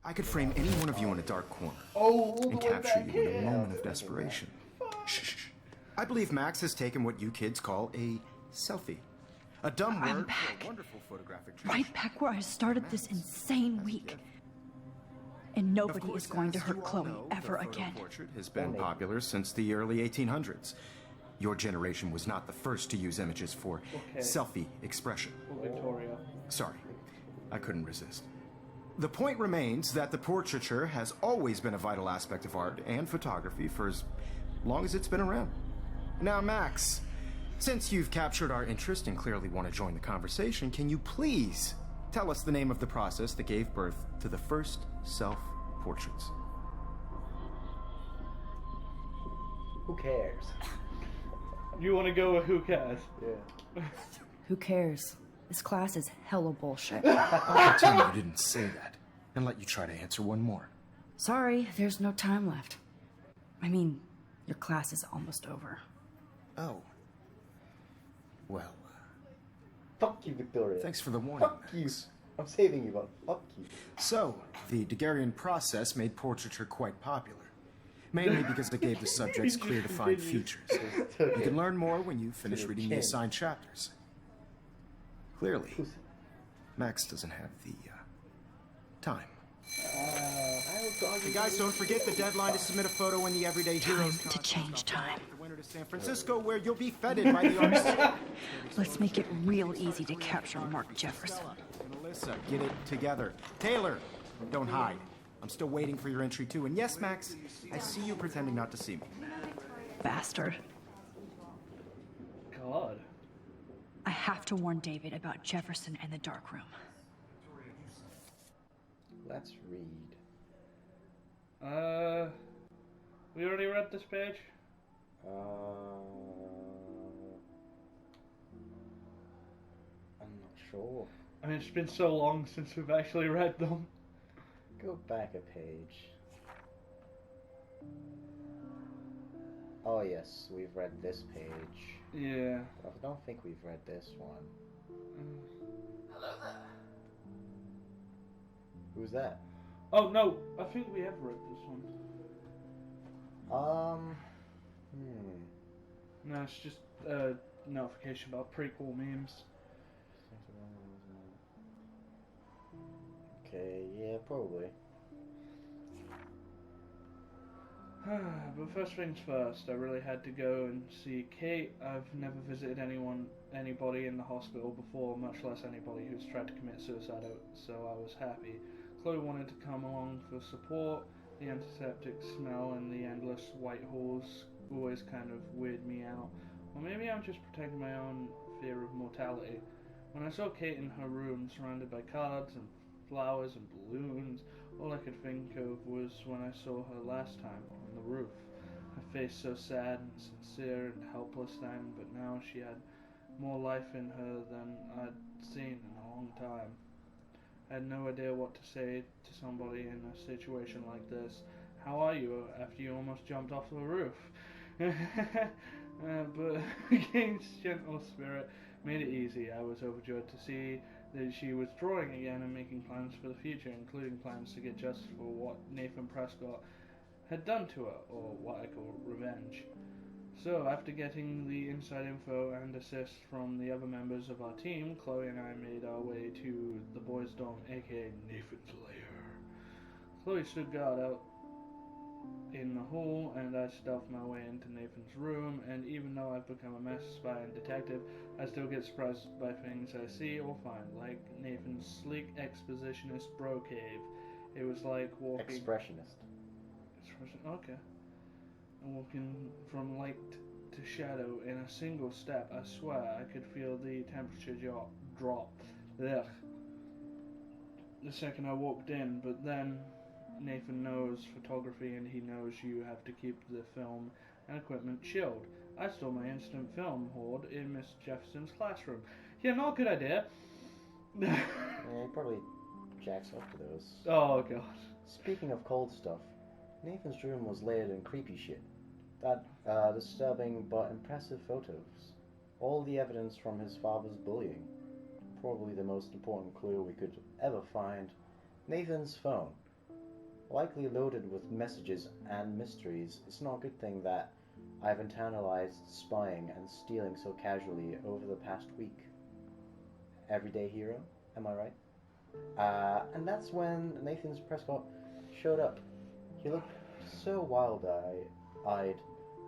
I could frame any one of you in a dark corner all and the way capture back you in a here. moment of desperation. Shh, shh, shh. I believe Max has taken what you kids call a selfie. A dumb I'm word for back. a wonderful photographic Right tradition. back where I started this insane week. And Of nobody course, is going to as hurt you all Chloe know, ever the photo again. portrait has been popular since the early 1800s. Your generation was not the first to use images for selfie expression. Victoria. Sorry, I couldn't resist. The point remains that the portraiture has always been a vital aspect of art and photography for as long as it's been around. Now, Max, since you've captured our interest and clearly want to join the conversation, can you please tell us the name of the process that gave birth to the first self-portraits? Who cares? You want to go with who cares? Yeah. Who cares? This class is hella bullshit. I'll pretend you didn't say that and let you try to answer one more. Sorry, there's no time left. I mean, your class is almost over. Oh. Well, Fuck you, Victoria. thanks for the warning, Fuck you. Max. I'm saving you, but fuck you. So, the Daguerrean process made portraiture quite popular. Mainly because it gave the subjects clear defined features. You can learn more when you finish reading the assigned chapters. Clearly, Max doesn't have the time. Hey guys, don't forget the deadline to submit a photo in the Everyday Heroes Time to change time. the winter to San Francisco, where you'll be feted by the artists. Let's make it real easy to capture Mark Jefferson. And Alyssa, get it together. Taylor, don't hide. I'm still waiting for your entry too. And yes, Max, I see you pretending not to see me. Bastard. God. I have to warn David about Jefferson and the dark room. Let's read. We already read this page? I'm not sure. I mean, it's been so long since we've actually read them. Go back a page. Oh yes, we've read this page. Yeah. I don't think we've read this one. Hello there. Who's that? Oh, no, I think we have read this one. No, it's just a notification about prequel memes. Okay, yeah, probably. But first things first, I really had to go and see Kate. I've never visited anybody in the hospital before, much less anybody who's tried to commit suicide, so I was happy. Chloe wanted to come along for support. The antiseptic smell and the endless white halls always kind of weird me out. Or maybe I'm just protecting my own fear of mortality. When I saw Kate in her room, surrounded by cards and flowers and balloons, all I could think of was when I saw her last time on the roof. Her face so sad and sincere and helpless then, but now she had more life in her than I'd seen in a long time. I had no idea what to say to somebody in a situation like this. How are you after you almost jumped off the roof? But Kate's gentle spirit made it easy. I was overjoyed to see that she was drawing again and making plans for the future, including plans to get justice for what Nathan Prescott had done to her, or what I call revenge. So, after getting the inside info and assist from the other members of our team, Chloe and I made our way to the boys' dorm, aka Nathan's lair. Chloe stood guard out in the hall, and I stealthed my way into Nathan's room, and even though I've become a master spy and detective, I still get surprised by things I see or find, like Nathan's sleek expositionist bro cave. It was like walking... Expressionist. Okay. Walking from light to shadow in a single step. I swear I could feel the temperature drop. Ugh. The second I walked in, but then Nathan knows photography and he knows you have to keep the film and equipment chilled. I stole my instant film hoard in Miss Jefferson's classroom. Yeah, not a good idea. Yeah, he probably jacks up to those. Oh god. Speaking of cold stuff, Nathan's room was layered in creepy shit. That disturbing but impressive photos. All the evidence from his father's bullying. Probably the most important clue we could ever find. Nathan's phone. likely loaded with messages and mysteries. It's not a good thing that I've internalized spying and stealing so casually over the past week. Everyday hero, am I right? And that's when Nathan Prescott showed up. He looked so wild-eyed,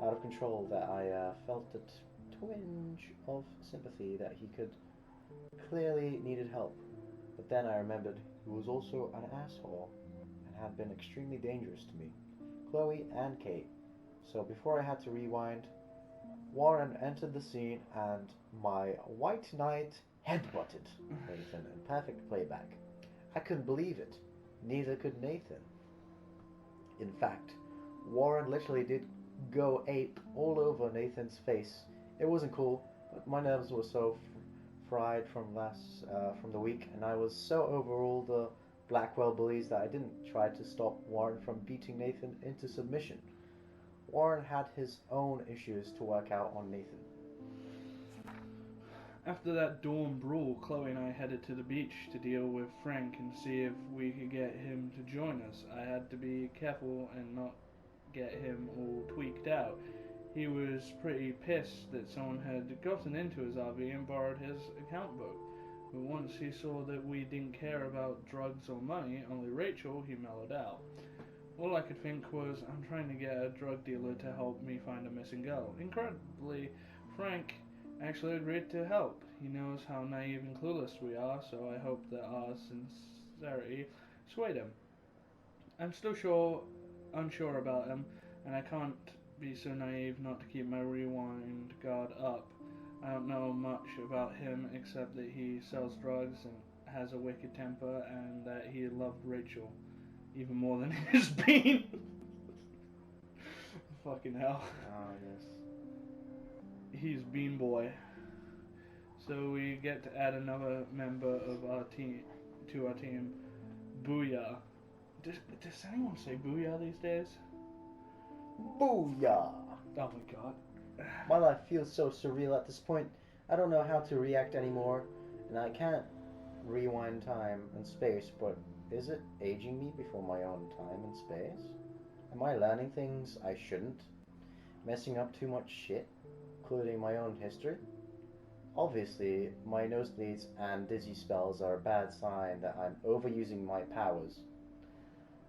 out of control, that I felt a twinge of sympathy that he could clearly needed help. But then I remembered he was also an asshole and had been extremely dangerous to me, Chloe and Kate. So before I had to rewind, Warren entered the scene and my white knight headbutted Nathan in perfect playback. I couldn't believe it. Neither could Nathan. In fact, Warren literally did go ape all over Nathan's face. It wasn't cool, but my nerves were so fried from the week, and I was so over all the Blackwell bullies that I didn't try to stop Warren from beating Nathan into submission. Warren had his own issues to work out on Nathan. After that dawn brawl, Chloe and I headed to the beach to deal with Frank and see if we could get him to join us. I had to be careful and not get him all tweaked out. He was pretty pissed that someone had gotten into his RV and borrowed his account book. But once he saw that we didn't care about drugs or money, only Rachel, he mellowed out. All I could think was, I'm trying to get a drug dealer to help me find a missing girl. Incredibly, Frank actually agreed to help. He knows how naive and clueless we are, so I hope that our sincerity swayed him. I'm still unsure about him, and I can't be so naive not to keep my rewind guard up. I don't know much about him except that he sells drugs and has a wicked temper, and that he loved Rachel even more than his bean. Fucking hell. Ah, yes. He's Bean Boy. So we get to add another member of our team to our team, Booyah. Does anyone say Booyah these days? Booyah! Oh my god. My life feels so surreal at this point. I don't know how to react anymore, and I can't rewind time and space, but is it aging me before my own time and space? Am I learning things I shouldn't? Messing up too much shit, including my own history? Obviously, my nosebleeds and dizzy spells are a bad sign that I'm overusing my powers.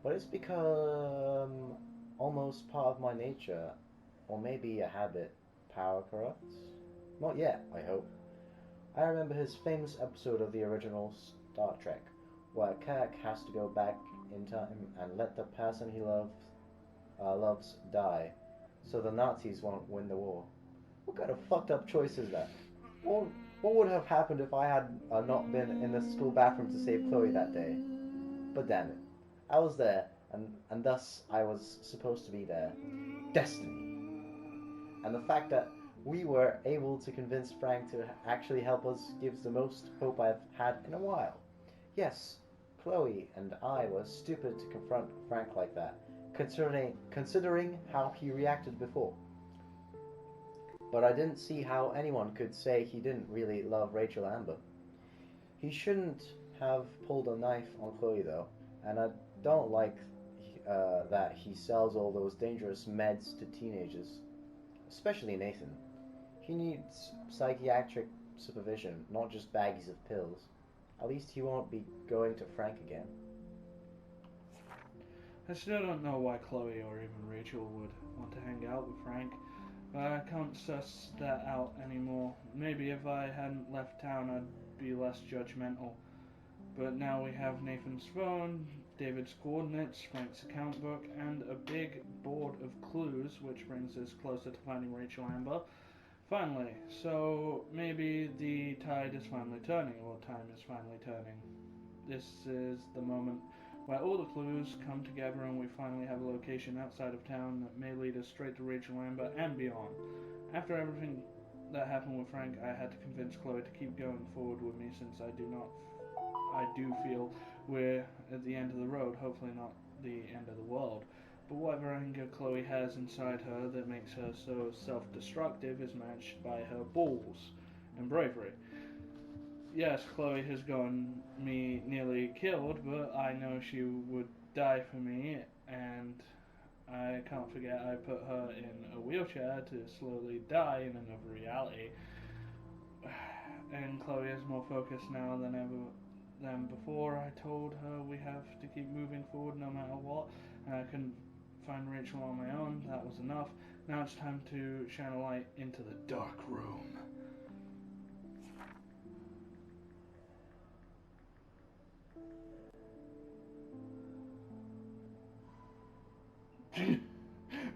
But it's become almost part of my nature, or maybe a habit. Power corrupts? Not yet, I hope. I remember his famous episode of the original Star Trek, where Kirk has to go back in time and let the person he loves die, so the Nazis won't win the war. What kind of fucked up choice is that? What would have happened if I had not been in the school bathroom to save Chloe that day? But damn it, I was there, and thus I was supposed to be there. Destiny. And the fact that we were able to convince Frank to actually help us gives the most hope I've had in a while. Yes, Chloe and I were stupid to confront Frank like that, considering how he reacted before. But I didn't see how anyone could say he didn't really love Rachel Amber. He shouldn't have pulled a knife on Chloe though, and I don't like that he sells all those dangerous meds to teenagers, especially Nathan. He needs psychiatric supervision, not just baggies of pills. At least he won't be going to Frank again. I still don't know why Chloe or even Rachel would want to hang out with Frank, but I can't suss that out anymore. Maybe if I hadn't left town I'd be less judgmental. But now we have Nathan's phone, David's coordinates, Frank's account book, and a big board of clues, which brings us closer to finding Rachel Amber. Finally, so maybe the tide is finally turning, or time is finally turning. This is the moment where all the clues come together and we finally have a location outside of town that may lead us straight to Rachel Amber and beyond. After everything that happened with Frank, I had to convince Chloe to keep going forward with me, since I do feel we're at the end of the road, hopefully not the end of the world. But whatever anger Chloe has inside her that makes her so self-destructive is matched by her balls and bravery. yes, Chloe has gotten me nearly killed, but I know she would die for me, and I can't forget I put her in a wheelchair to slowly die in another reality. And Chloe is more focused now than ever than before. I told her we have to keep moving forward no matter what, and I couldn't find Rachel on my own. That was enough. Now it's time to shine a light into the dark room.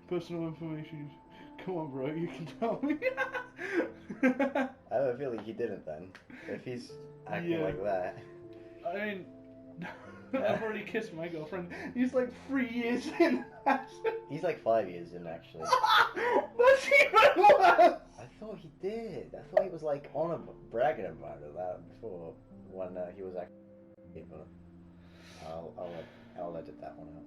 Personal information. Come on, bro, you can tell me. I have a feeling he didn't then. If he's acting Yeah. like that. I mean, I've already kissed my girlfriend. He's like 3 years in. He's like 5 years in, actually. That's even worse! I thought he did. I thought he was like bragging about it that before when he was actually. But I'll edit that one out.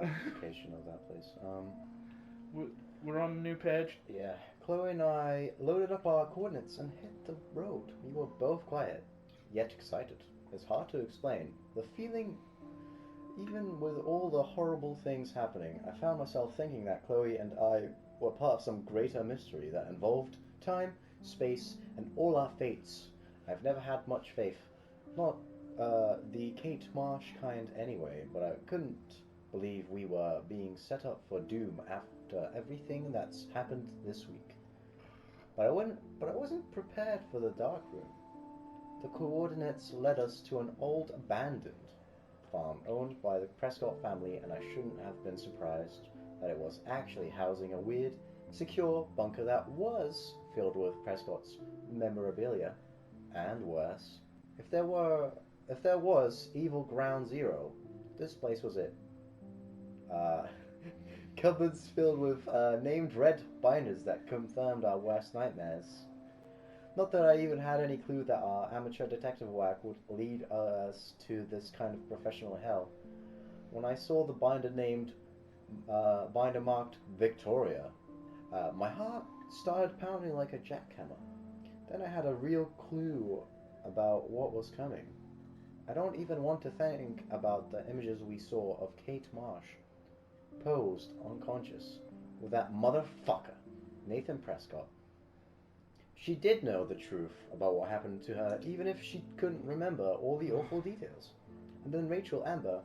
In case you know that, please. We're on a new page. Yeah. Chloe and I loaded up our coordinates and hit the road. We were both quiet, yet excited. It's hard to explain. The feeling, even with all the horrible things happening, I found myself thinking that Chloe and I were part of some greater mystery that involved time, space, and all our fates. I've never had much faith. Not the Kate Marsh kind anyway, but I couldn't believe we were being set up for doom after everything that's happened this week. But I wasn't prepared for the dark room. The coordinates led us to an old abandoned farm owned by the Prescott family, and I shouldn't have been surprised that it was actually housing a weird, secure bunker that was filled with Prescott's memorabilia, and worse. If there was evil ground zero, this place was it. Cupboards filled with named red binders that confirmed our worst nightmares. Not that I even had any clue that our amateur detective work would lead us to this kind of professional hell. When I saw the binder marked Victoria, my heart started pounding like a jackhammer. Then I had a real clue about what was coming. I don't even want to think about the images we saw of Kate Marsh, posed unconscious, with that motherfucker, Nathan Prescott. She did know the truth about what happened to her, even if she couldn't remember all the awful details. And then Rachel Amber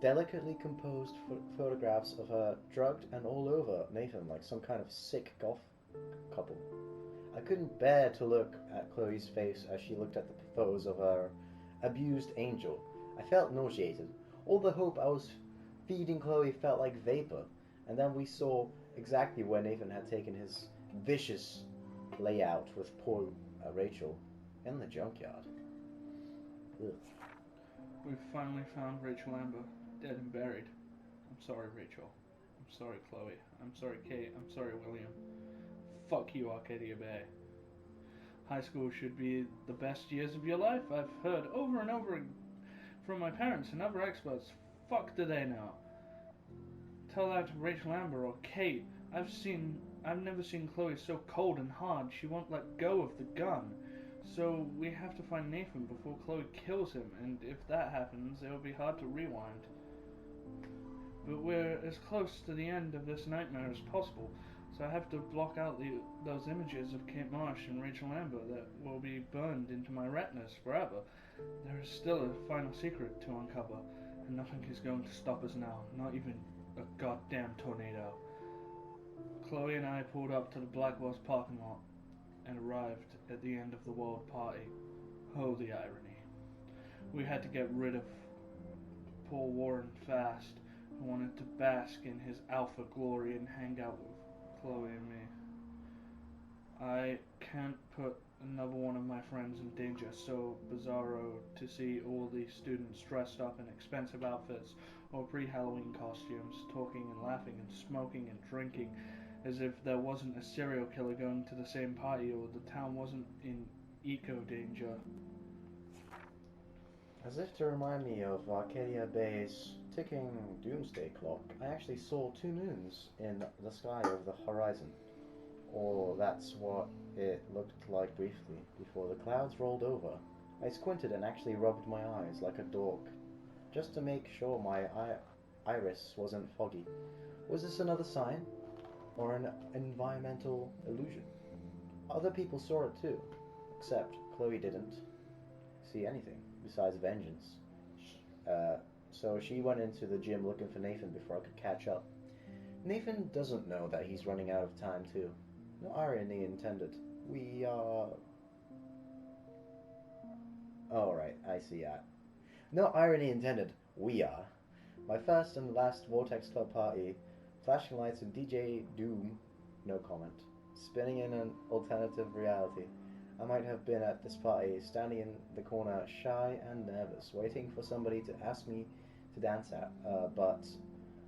delicately composed photographs of her drugged and all over Nathan like some kind of sick goth couple. I couldn't bear to look at Chloe's face as she looked at the photos of her abused angel. I felt nauseated. All the hope I was feeding Chloe felt like vapor. And then we saw exactly where Nathan had taken his vicious layout with poor Rachel in the junkyard. Ugh. We've finally found Rachel Amber, dead and buried. I'm sorry, Rachel. I'm sorry, Chloe. I'm sorry, Kate. I'm sorry, William. Fuck you, Arcadia Bay. High school should be the best years of your life. I've heard over and over from my parents and other experts. Fuck do they know? Tell that to Rachel Amber or Kate. I've never seen Chloe so cold and hard. She won't let go of the gun. So we have to find Nathan before Chloe kills him, and if that happens, it'll be hard to rewind. But we're as close to the end of this nightmare as possible, so I have to block out those images of Kate Marsh and Rachel Amber that will be burned into my retinas forever. There is still a final secret to uncover, and nothing is going to stop us now, not even a goddamn tornado. Chloe and I pulled up to the Blackwell's parking lot and arrived at the end of the world party. Oh, the irony. We had to get rid of Paul Warren fast. I wanted to bask in his alpha glory and hang out with Chloe and me. I can't put another one of my friends in danger, so bizarro to see all these students dressed up in expensive outfits or pre-Halloween costumes, talking and laughing and smoking and drinking, as if there wasn't a serial killer going to the same party or the town wasn't in eco-danger. As if to remind me of Arcadia Bay's ticking doomsday clock, I actually saw 2 moons in the sky over the horizon. Or that's what it looked like briefly, before the clouds rolled over. I squinted and actually rubbed my eyes like a dork, just to make sure my iris wasn't foggy. Was this another sign? Or an environmental illusion? Other people saw it too, except Chloe didn't see anything besides vengeance. So she went into the gym looking for Nathan before I could catch up. Nathan doesn't know that he's running out of time too. No irony intended. We are... Oh, right, I see that. No irony intended. We are. My first and last Vortex Club party. Flashing lights and DJ Doom. No comment. Spinning in an alternative reality. I might have been at this party, standing in the corner, shy and nervous, waiting for somebody to ask me to dance at, but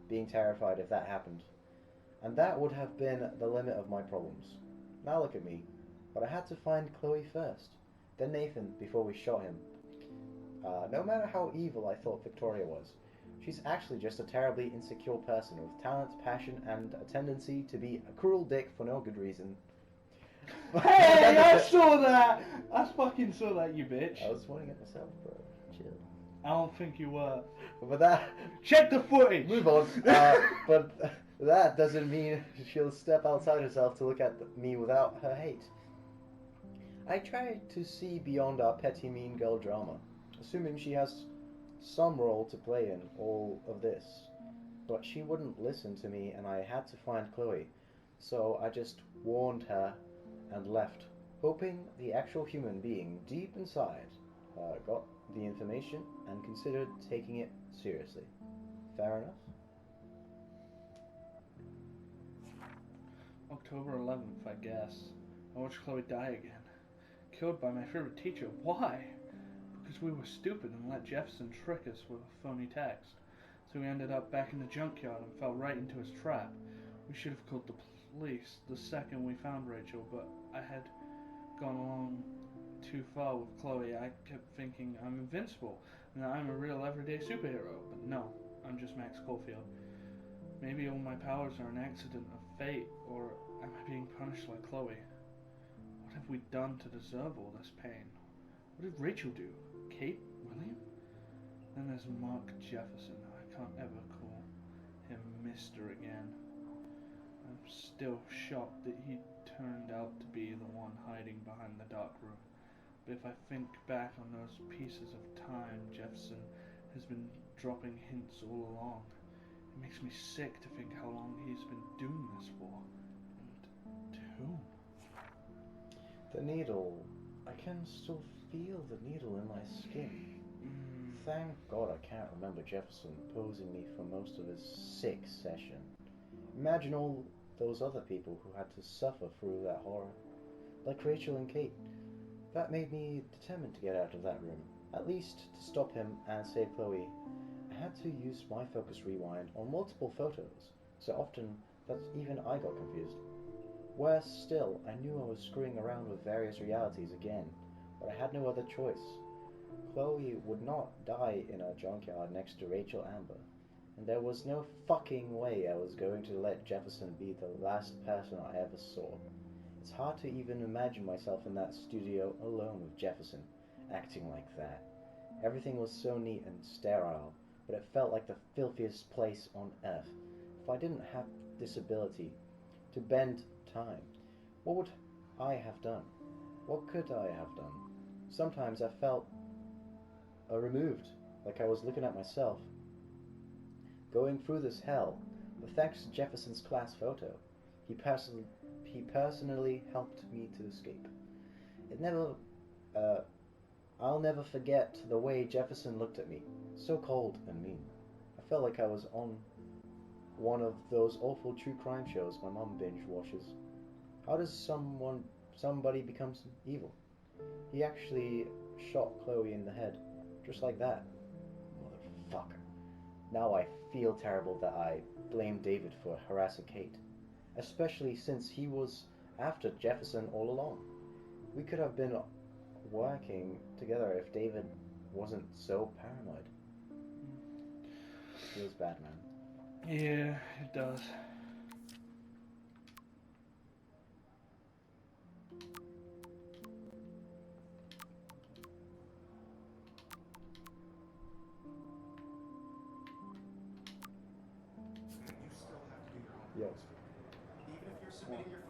being terrified if that happened. And that would have been the limit of my problems. Now look at me. But I had to find Chloe first, then Nathan before we shot him. No matter how evil I thought Victoria was, she's actually just a terribly insecure person with talent, passion, and a tendency to be a cruel dick for no good reason. Hey, I saw that! I fucking saw that, you bitch. I was pointing at myself, bro. Chill. I don't think you were. But that... Check the footage! Move on. But that doesn't mean she'll step outside herself to look at me without her hate. I try to see beyond our petty mean girl drama, assuming she has some role to play in all of this. But she wouldn't listen to me, and I had to find Chloe. So I just warned her and left, hoping the actual human being deep inside got the information and considered taking it seriously. Fair enough? October 11th, I guess. I watched Chloe die again. Killed by my favorite teacher. Why? Because we were stupid and let Jefferson trick us with a phony text. So we ended up back in the junkyard and fell right into his trap. We should have called the police the second we found Rachel, but I had gone along too far with Chloe. I kept thinking I'm invincible and that I'm a real everyday superhero, but no, I'm just Max Caulfield. Maybe all my powers are an accident of fate, or am I being punished like Chloe? What have we done to deserve all this pain? What did Rachel do? Kate? William? Then there's Mark Jefferson. I can't ever call him Mr. again. I'm still shocked that he turned out to be the one hiding behind the dark room. But if I think back on those pieces of time Jefferson has been dropping hints all along, it makes me sick to think how long he's been doing this for. And to whom? The needle. I can still feel the needle in my skin. Thank God I can't remember Jefferson posing me for most of his sick session. Imagine all those other people who had to suffer through that horror. Like Rachel and Kate. That made me determined to get out of that room. At least to stop him and save Chloe. I had to use my focus rewind on multiple photos, so often that even I got confused. Worse still, I knew I was screwing around with various realities again, but I had no other choice. Chloe would not die in a junkyard next to Rachel Amber, and there was no fucking way I was going to let Jefferson be the last person I ever saw. It's hard to even imagine myself in that studio alone with Jefferson, acting like that. Everything was so neat and sterile, but it felt like the filthiest place on earth. If I didn't have this ability to bend time, what would I have done? What could I have done? Sometimes I felt removed, like I was looking at myself, going through this hell. But thanks to Jefferson's class photo, he personally helped me to escape. I'll never forget the way Jefferson looked at me, so cold and mean. I felt like I was on one of those awful true crime shows my mom binge watches. How does somebody become evil? He actually shot Chloe in the head, just like that. Motherfucker. Now I feel terrible that I blamed David for harassing Kate, especially since he was after Jefferson all along. We could have been working together if David wasn't so paranoid. Feels bad, man. Yeah, it does. Yes. Even if you're submitting your